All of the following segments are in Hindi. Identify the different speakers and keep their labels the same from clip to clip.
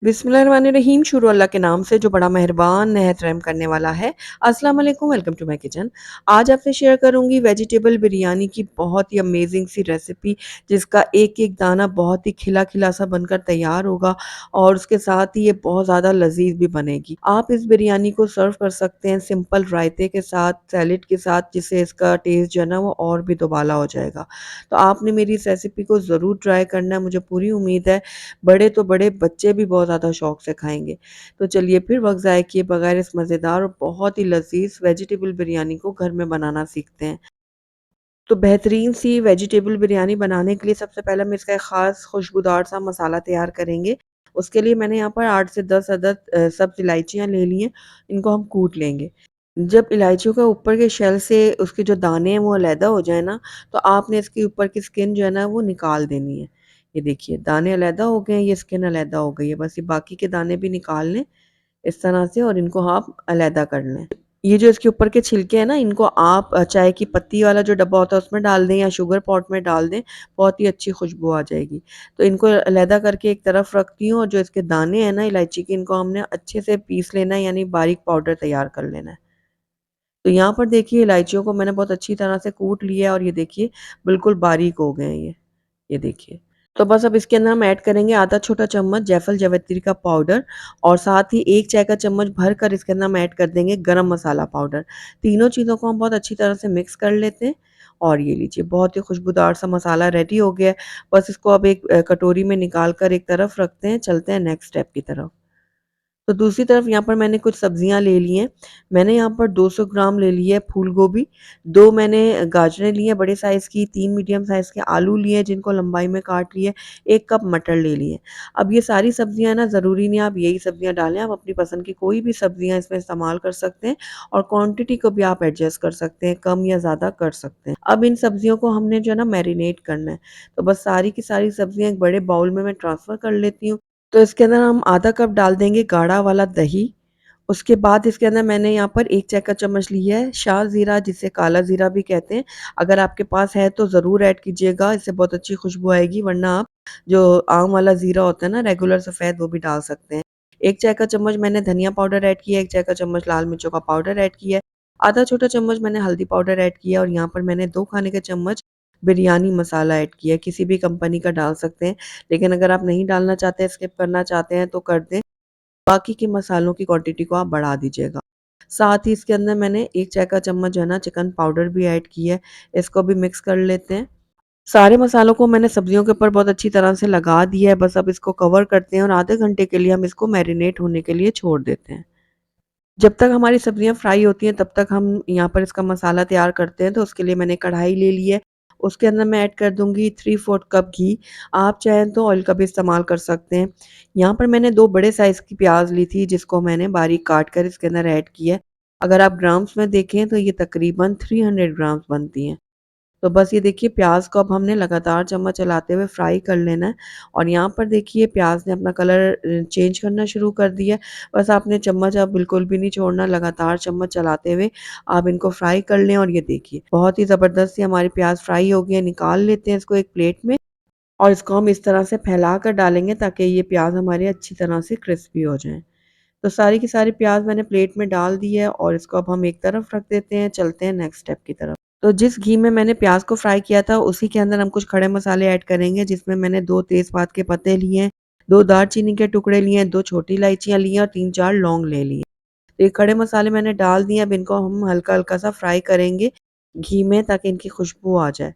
Speaker 1: बिस्मिल्लाहिर्रहमानिर्रहीम शुरू अल्लाह के नाम से जो बड़ा मेहरबान नहायत रहम करने वाला है। अस्सलाम वालेकुम, वेलकम टू माय किचन। आज आपसे शेयर करूंगी वेजिटेबल बिरयानी की बहुत ही अमेजिंग सी रेसिपी, जिसका एक एक दाना बहुत ही खिला खिला सा बनकर तैयार होगा और उसके साथ ही ये बहुत ज़्यादा लजीज भी बनेगी। आप इस बिरयानी को सर्व कर सकते हैं सिंपल रायते के साथ, सैलेड के साथ, जिससे इसका टेस्ट जो है ना वो और भी दुबाला हो जाएगा। तो आपने मेरी इस रेसिपी को ज़रूर ट्राई करना है, मुझे पूरी उम्मीद है बड़े तो बड़े, बच्चे भी बहुत ज़्यादा शौक से खाएँगे। तो चलिए फिर वक़्त ज़ाय किए बगैर इस मज़ेदार और बहुत ही लज़ीज़ वेजिटेबल बिरयानी को घर में बनाना सीखते हैं। तो बेहतरीन सी वेजिटेबल बिरयानी बनाने के लिए सबसे पहले हम इसका एक ख़ास खुशबूदार सा मसाला तैयार करेंगे। उसके लिए मैंने यहाँ पर 8 से 10 अदद सब्ज़ इलायचियाँ ले ली हैं, इनको हम कूट लेंगे। जब इलायचियों के ऊपर के शेल से उसके जो दाने हैं वो अलहदा हो जाए ना, तो आपने इसके ऊपर की स्किन जो है ना वो निकाल देनी है। ये देखिए दाने अलहदा हो गए हैं, ये स्किन अलहदा हो गई है। बस ये बाकी के दाने भी निकाल लें इस तरह से और इनको आप अलहदा कर लें। ये जो इसके ऊपर के छिलके हैं ना, इनको आप चाय की पत्ती वाला जो डब्बा होता है उसमें डाल दें या शुगर पॉट में डाल दें, बहुत ही अच्छी खुशबू आ जाएगी। तो इनको अलहदा करके एक तरफ रखती हूँ और जो इसके दाने हैं ना इलायची के, इनको हमने अच्छे से पीस लेना है, यानी बारीक पाउडर तैयार कर लेना है। तो यहाँ पर देखिए इलायचियों को मैंने बहुत अच्छी तरह से कूट लिया है और ये देखिए बिल्कुल बारीक हो गए हैं ये देखिए। तो बस अब इसके अंदर हम ऐड करेंगे आधा छोटा चम्मच जायफल जावित्री का पाउडर और साथ ही 1 चाय का चम्मच भरकर इसके अंदर हम ऐड कर देंगे गरम मसाला पाउडर। तीनों चीज़ों को हम बहुत अच्छी तरह से मिक्स कर लेते हैं और ये लीजिए बहुत ही खुशबूदार सा मसाला रेडी हो गया है। बस इसको अब एक कटोरी में निकाल कर एक तरफ रखते हैं, चलते हैं नेक्स्ट स्टेप की तरफ। तो दूसरी तरफ यहाँ पर मैंने कुछ सब्जियाँ ले ली हैं। मैंने यहाँ पर 200 ग्राम ले ली है फूल गोभी, 2 मैंने गाजरें ली हैं बड़े साइज़ की, 3 मीडियम साइज़ के आलू लिए हैं जिनको लंबाई में काट लिए, 1 कप मटर ले लिए। अब ये सारी सब्जियाँ ना ज़रूरी नहीं है आप यही सब्जियाँ डालें, आप अपनी पसंद की कोई भी सब्जियाँ इसमें इस्तेमाल कर सकते हैं और क्वांटिटी को भी आप एडजस्ट कर सकते हैं, कम या ज़्यादा कर सकते हैं। अब इन सब्जियों को हमने जो है ना मैरिनेट करना है, तो बस सारी की सारी सब्जियाँ एक बड़े बाउल में मैं ट्रांसफ़र कर लेती हूँ। तो इसके अंदर हम आधा कप डाल देंगे गाढ़ा वाला दही। उसके बाद इसके अंदर मैंने यहाँ पर 1 चाय का चम्मच लिया है शाह ज़ीरा, जिसे काला ज़ीरा भी कहते हैं। अगर आपके पास है तो ज़रूर ऐड कीजिएगा, इससे बहुत अच्छी खुशबू आएगी, वरना आप जो आम वाला ज़ीरा होता है ना रेगुलर सफ़ेद, वो भी डाल सकते हैं। 1 चाय का चम्मच मैंने धनिया पाउडर ऐड किया है, 1 चाय का चम्मच लाल मिर्चों का पाउडर ऐड किया है, आधा छोटा चम्मच मैंने हल्दी पाउडर ऐड किया और यहाँ पर मैंने 2 खाने के चम्मच बिरयानी मसाला ऐड किया है, किसी भी कंपनी का डाल सकते हैं। लेकिन अगर आप नहीं डालना चाहते, स्किप करना चाहते हैं तो कर दें। बाकी के मसालों की क्वांटिटी को आप बढ़ा दीजिएगा। साथ ही इसके अंदर मैंने 1 चाय का चम्मच जो है ना चिकन पाउडर भी ऐड किया है, इसको भी मिक्स कर लेते हैं। सारे मसालों को मैंने सब्जियों के ऊपर बहुत अच्छी तरह से लगा दिया है, बस अब इसको कवर करते हैं और आधे घंटे के लिए हम इसको मैरिनेट होने के लिए छोड़ देते हैं। जब तक हमारी सब्जियाँ फ्राई होती हैं तब तक हम यहाँ पर इसका मसाला तैयार करते हैं। तो उसके लिए मैंने कढ़ाई ले ली है, उसके अंदर मैं ऐड कर दूँगी 3/4 कप घी। आप चाहें तो ऑयल का भी इस्तेमाल कर सकते हैं। यहाँ पर मैंने 2 बड़े साइज़ की प्याज़ ली थी जिसको मैंने बारीक काट कर इसके अंदर ऐड किया है। अगर आप ग्राम्स में देखें तो ये तकरीबन 300 ग्राम्स बनती हैं। तो बस ये देखिए प्याज़ को अब हमने लगातार चम्मच चलाते हुए फ्राई कर लेना है और यहाँ पर देखिए प्याज़ ने अपना कलर चेंज करना शुरू कर दिया है। बस आपने चम्मच अब बिल्कुल भी नहीं छोड़ना, लगातार चम्मच चलाते हुए आप इनको फ्राई कर लें और ये देखिए बहुत ही ज़बरदस्त सी हमारी प्याज़ फ्राई हो गई है। निकाल लेते हैं इसको एक प्लेट में और इसको हम इस तरह से फैला कर डालेंगे ताकि ये प्याज़ हमारी अच्छी तरह से क्रिस्पी हो जाएँ। तो सारी की सारी प्याज़ मैंने प्लेट में डाल दी है और इसको अब हम एक तरफ रख देते हैं, चलते हैं नेक्स्ट स्टेप की तरफ। तो जिस घी में मैंने प्याज़ को फ्राई किया था उसी के अंदर हम कुछ खड़े मसाले ऐड करेंगे, जिसमें मैंने 2 तेज़पात के पत्ते लिए हैं, 2 दालचीनी के टुकड़े लिए हैं, 2 छोटी इलायचियाँ ली हैं और 3-4 लौंग ले ली हैं। तो ये खड़े मसाले मैंने डाल दिए, अब इनको हम हल्का-हल्का सा फ्राई करेंगे घी में ताकि इनकी खुशबू आ जाए।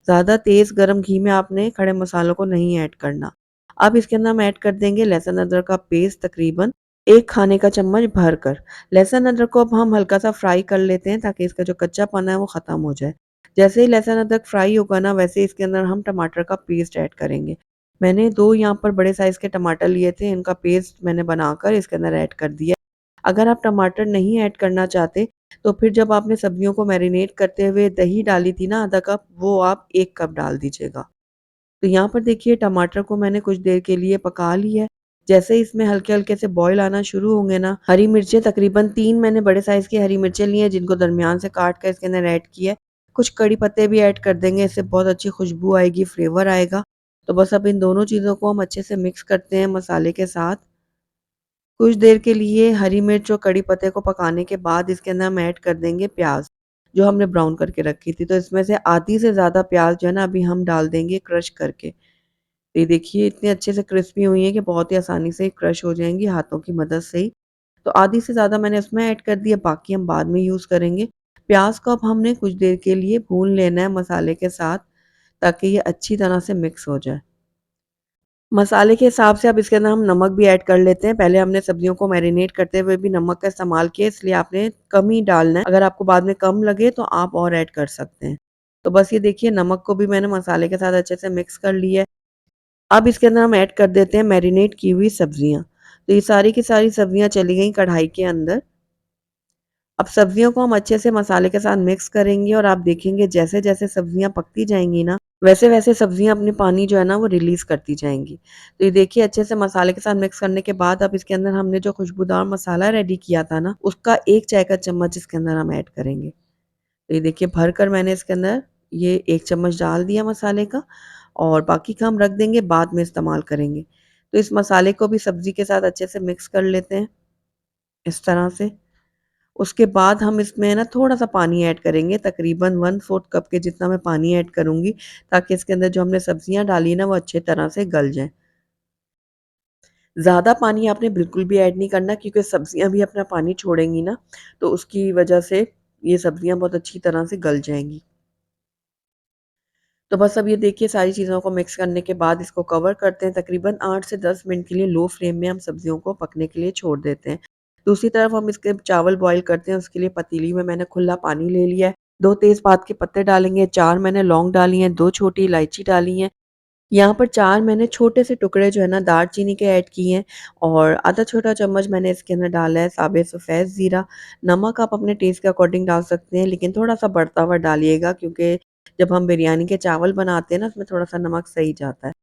Speaker 1: ज़्यादा तेज़ गरम घी में आपने खड़े मसालों को नहीं ऐड करना। अब इसके अंदर हम ऐड कर देंगे लहसुन अदरक का पेस्ट तकरीबन 1 खाने का चम्मच भरकर। लहसुन अदरक को अब हम हल्का-सा फ्राई कर लेते हैं ताकि इसका जो कच्चापना है वो ख़त्म हो जाए। जैसे ही लहसुन अदरक फ्राई होगा ना, वैसे ही इसके अंदर हम टमाटर का पेस्ट ऐड करेंगे। मैंने 2 यहाँ पर बड़े साइज़ के टमाटर लिए थे, इनका पेस्ट मैंने बनाकर इसके अंदर ऐड कर दिया। अगर आप टमाटर नहीं ऐड करना चाहते, तो फिर जब आपने सब्जियों को मैरिनेट करते हुए दही डाली थी ना आधा कप, वो आप 1 कप डाल दीजिएगा। तो यहाँ पर देखिए टमाटर को मैंने कुछ देर के लिए पका लिया है। जैसे ही इसमें हल्के-हल्के से बॉयल आना शुरू होंगे ना, हरी मिर्चें तकरीबन 3 मैंने बड़े साइज़ की हरी मिर्चें ली हैं जिनको दरमियान से काट कर इसके अंदर ऐड किया है। कुछ कड़ी पत्ते भी ऐड कर देंगे, इससे बहुत अच्छी खुशबू आएगी, फ्लेवर आएगा। तो बस अब इन दोनों चीज़ों को हम अच्छे से मिक्स करते हैं मसाले के साथ। कुछ देर के लिए हरी मिर्च और कड़ी पत्ते को पकाने के बाद इसके अंदर हम ऐड कर देंगे प्याज़, जो हमने ब्राउन करके रखी थी। तो इसमें से आधी से ज़्यादा प्याज़ जो है ना अभी हम डाल देंगे क्रश करके। तो ये देखिए इतने अच्छे से क्रिस्पी हुई हैं कि बहुत ही आसानी से क्रश हो जाएँगी हाथों की मदद से ही। तो आधी से ज़्यादा मैंने उसमें ऐड कर दिया, बाकी हम बाद में यूज़ करेंगे। प्याज़ को अब हमने कुछ देर के लिए भून लेना है मसाले के साथ, ताकि ये अच्छी तरह से मिक्स हो जाए। मसाले के हिसाब से अब इसके अंदर हम नमक भी ऐड कर लेते हैं। पहले हमने सब्जियों को मैरिनेट करते हुए भी नमक का इस्तेमाल किया, इसलिए आपने कम ही डालना है। अगर आपको बाद में कम लगे तो आप और ऐड कर सकते हैं। तो बस ये देखिए नमक को भी मैंने मसाले के साथ अच्छे से मिक्स कर लिया है। अब इसके अंदर हम ऐड कर देते हैं मैरिनेट की हुई सब्जियाँ। तो ये सारी की सारी सब्जियाँ चली गई कढ़ाई के अंदर। अब सब्जियों को हम अच्छे से मसाले के साथ मिक्स करेंगे और आप देखेंगे जैसे-जैसे सब्जियाँ पकती जाएँगी ना, वैसे-वैसे सब्जियाँ अपनी पानी जो है ना वो रिलीज़ करती जाएँगी। तो ये देखिए अच्छे से मसाले के साथ मिक्स करने के बाद अब इसके अंदर हमने जो खुशबूदार मसाला रेडी किया था ना, उसका 1 चाय का चम्मच इसके अंदर हम ऐड करेंगे। तो ये देखिए भरकर मैंने इसके अंदर ये 1 चम्मच डाल दिया मसाले का और बाकी का हम रख देंगे, बाद में इस्तेमाल करेंगे। तो इस मसाले को भी सब्ज़ी के साथ अच्छे से मिक्स कर लेते हैं, इस तरह से। उसके बाद हम इसमें ना थोड़ा-सा पानी ऐड करेंगे, तकरीबन 1/4 कप के जितना मैं पानी ऐड करूँगी, ताकि इसके अंदर जो हमने सब्जियाँ डाली ना, वो अच्छे तरह से गल जाएँ। ज़्यादा पानी आपने बिल्कुल भी ऐड नहीं करना क्योंकि सब्जियाँ भी अपना पानी छोड़ेंगी ना, तो उसकी वजह से ये सब्जियाँ बहुत अच्छी तरह से गल जाएँगी। तो बस अब ये देखिए सारी चीज़ों को मिक्स करने के बाद इसको कवर करते हैं, तकरीबन 8 से 10 मिनट के लिए लो फ्लेम में हम सब्जियों को पकने के लिए छोड़ देते हैं। दूसरी तरफ हम इसके चावल बॉयल करते हैं, उसके लिए पतीली में मैंने खुला पानी ले लिया है, 2 तेज़पात के पत्ते डालेंगे, 4 मैंने लौंग डाली हैं, 2 छोटी इलायची डाली हैं। यहाँ पर 4 मैंने छोटे से टुकड़े जो है ना दालचीनी के ऐड किए हैं और आधा छोटा चम्मच मैंने इसके अंदर डाला है साबित सफ़ेद ज़ीरा। नमक आप अपने टेस्ट के अकॉर्डिंग डाल सकते हैं, लेकिन थोड़ा-सा बढ़ता हुआ डालिएगा क्योंकि जब हम बिरयानी के चावल बनाते हैं ना, उसमें थोड़ा-सा नमक सही जाता है।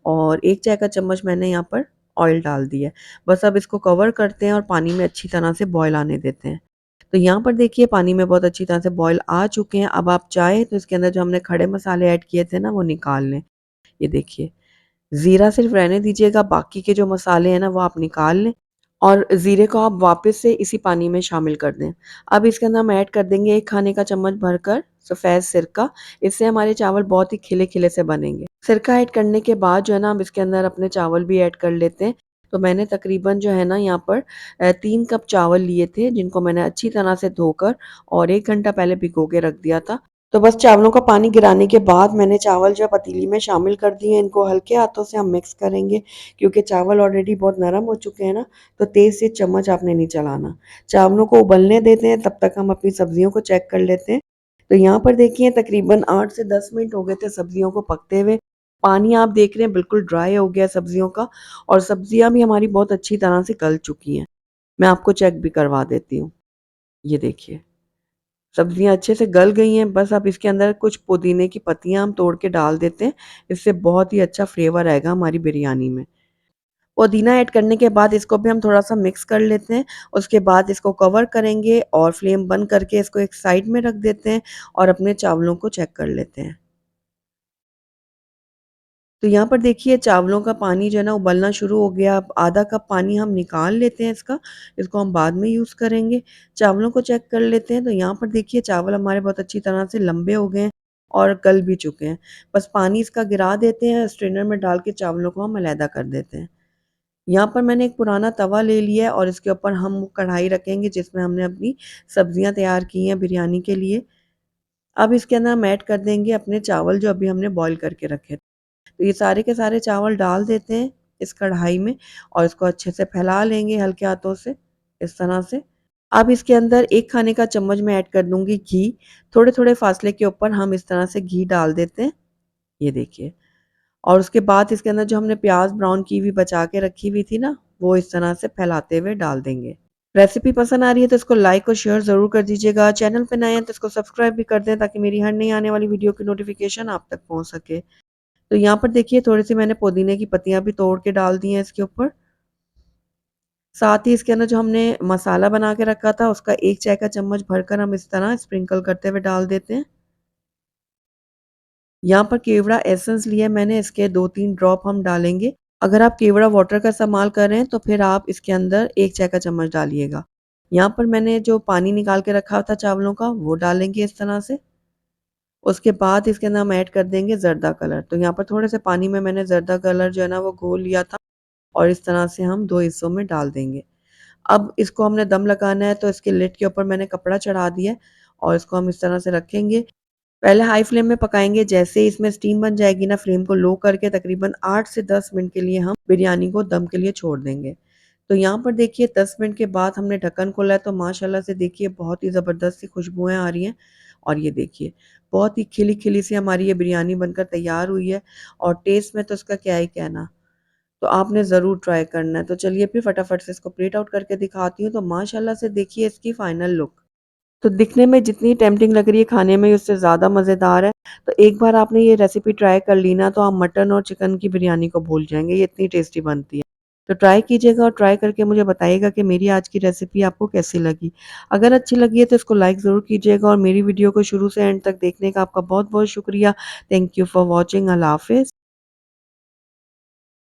Speaker 1: और 1 चाय का चम्मच मैंने यहाँ पर ऑयल डाल दिया है। बस अब इसको कवर करते हैं और पानी में अच्छी तरह से बॉयल आने देते हैं। तो यहाँ पर देखिए पानी में बहुत अच्छी तरह से बॉयल आ चुके हैं। अब आप चाहें तो इसके अंदर जो हमने खड़े मसाले ऐड किए थे ना, वो निकाल लें। ये देखिए। ज़ीरा सिर्फ़ रहने दीजिएगा, बाकी के जो मसाले हैं ना वो आप निकाल लें और ज़ीरे को आप वापस से इसी पानी में शामिल कर दें। अब इसके अंदर हम ऐड कर देंगे 1 खाने का चम्मच भरकर सफ़ेद सिरका, इससे हमारे चावल बहुत ही खिले-खिले से बनेंगे। सिरका ऐड करने के बाद जो है ना हम इसके अंदर अपने चावल भी ऐड कर लेते हैं। तो मैंने तकरीबन जो है ना यहाँ पर 3 कप चावल लिए थे जिनको मैंने अच्छी तरह से धोकर और 1 घंटा पहले भिगो के रख दिया था। तो बस चावलों का पानी गिराने के बाद मैंने चावल जो है पतीली में शामिल कर दिए, इनको हल्के हाथों से हम मिक्स करेंगे क्योंकि चावल ऑलरेडी बहुत नरम हो चुके हैं ना, तो तेज़ से चम्मच आपने नहीं चलाना। चावलों को उबलने देते हैं, तब तक हम अपनी सब्जियों को चेक कर लेते हैं। तो यहाँ पर देखिए तकरीबन 8 से 10 मिनट हो गए थे सब्जियों को पकते हुए। पानी आप देख रहे हैं बिल्कुल ड्राई हो गया है सब्जियों का और सब्जियाँ भी हमारी बहुत अच्छी तरह से गल चुकी हैं। मैं आपको चेक भी करवा देती हूँ। ये देखिए। सब्जियाँ अच्छे से गल गई हैं, बस अब इसके अंदर कुछ पुदीने की पत्तियाँ हम तोड़ के डाल देते हैं, इससे बहुत ही अच्छा फ्लेवर आएगा हमारी बिरयानी में। पुदीना ऐड करने के बाद इसको भी हम थोड़ा-सा मिक्स कर लेते हैं, उसके बाद इसको कवर करेंगे और फ्लेम बंद करके इसको एक साइड में रख देते हैं और अपने चावलों को चेक कर लेते हैं। तो यहाँ पर देखिए चावलों का पानी जो है ना उबलना शुरू हो गया। अब आधा कप पानी हम निकाल लेते हैं इसका, इसको हम बाद में यूज़ करेंगे। चावलों को चेक कर लेते हैं तो यहाँ पर देखिए चावल हमारे बहुत अच्छी तरह से लंबे हो गए हैं और गल भी चुके हैं। बस पानी इसका गिरा देते हैं, स्ट्रेनर में डाल के चावलों को हम अलहदा कर देते हैं। यहाँ पर मैंने एक पुराना तवा ले लिया है और इसके ऊपर हम कढ़ाई रखेंगे जिसमें हमने अपनी सब्जियाँ तैयार की हैं बिरयानी के लिए। अब इसके अंदर हम ऐड कर देंगे अपने चावल जो अभी हमने बॉयल करके रखे थे। तो ये सारे के सारे चावल डाल देते हैं इस कढ़ाई में और इसको अच्छे से फैला लेंगे हल्के हाथों से, इस तरह से। अब इसके अंदर 1 खाने का चम्मच मैं ऐड कर दूँगी घी, थोड़े-थोड़े फासले के ऊपर हम इस तरह से घी डाल देते हैं, ये देखिए। और उसके बाद इसके अंदर जो हमने प्याज़ ब्राउन की हुई बचा के रखी हुई थी ना, वो इस तरह से फैलाते हुए डाल देंगे। रेसिपी पसंद आ रही है तो इसको लाइक और शेयर ज़रूर कर दीजिएगा। चैनल पे नए हैं तो इसको सब्सक्राइब भी कर दें ताकि मेरी हर नई आने वाली वीडियो की नोटिफ़िकेशन आप तक पहुँच सके। तो यहाँ पर देखिए थोड़ी-सी मैंने पुदीने की पत्तियाँ भी तोड़ के डाल दी हैं इसके ऊपर। साथ ही इसके अंदर जो हमने मसाला बना के रखा था उसका 1 चाय का चम्मच भरकर हम इस तरह स्प्रिंकल करते हुए डाल देते हैं। यहाँ पर केवड़ा एसेंस लिया है मैंने, इसके 2-3 ड्रॉप हम डालेंगे। अगर आप केवड़ा वाटर का इस्तेमाल कर रहे हैं तो फिर आप इसके अंदर 1 चाय का चम्मच डालिएगा। यहाँ पर मैंने जो पानी निकाल के रखा था चावलों का वो डालेंगे इस तरह से। उसके बाद इसके अंदर हम ऐड कर देंगे ज़र्दा कलर। तो यहाँ पर थोड़े से पानी में मैंने ज़र्दा कलर जो है ना वो घोल लिया था और इस तरह से हम 2 हिस्सों में डाल देंगे। अब इसको हमने दम लगाना है तो इसके लिड के ऊपर मैंने कपड़ा चढ़ा दिया है और इसको हम इस तरह से रखेंगे। पहले हाई फ्लेम में पकाएँगे, जैसे ही इसमें स्टीम बन जाएगी ना फ्लेम को लो करके तकरीबन 8 से 10 मिनट के लिए हम बिरयानी को दम के लिए छोड़ देंगे। तो यहाँ पर देखिए 10 मिनट के बाद हमने ढक्कन खोला है तो माशाल्लाह से देखिए बहुत ही ज़बरदस्त सी खुशबुएँ आ रही हैं और ये देखिए बहुत ही खिली-खिली सी हमारी ये बिरयानी बनकर तैयार हुई है और टेस्ट में तो इसका क्या ही कहना। तो आपने ज़रूर ट्राई करना है। तो चलिए फिर फटाफट से इसको प्लेट आउट करके दिखाती हूँ। तो माशाल्लाह से देखिए इसकी फाइनल लुक। तो दिखने में जितनी टेम्प्टिंग लग रही है खाने में उससे ज़्यादा मज़ेदार है। तो एक बार आपने ये रेसिपी ट्राई कर ली ना तो आप मटन और चिकन की बिरयानी को भूल जाएँगे, ये इतनी टेस्टी बनती है। तो ट्राई कीजिएगा और ट्राई करके मुझे बताइएगा कि मेरी आज की रेसिपी आपको कैसी लगी। अगर अच्छी लगी है तो इसको लाइक ज़रूर कीजिएगा और मेरी वीडियो को शुरू से एंड तक देखने का आपका बहुत-बहुत शुक्रिया। Thank you for watching. अल्लाह हाफ़िज़।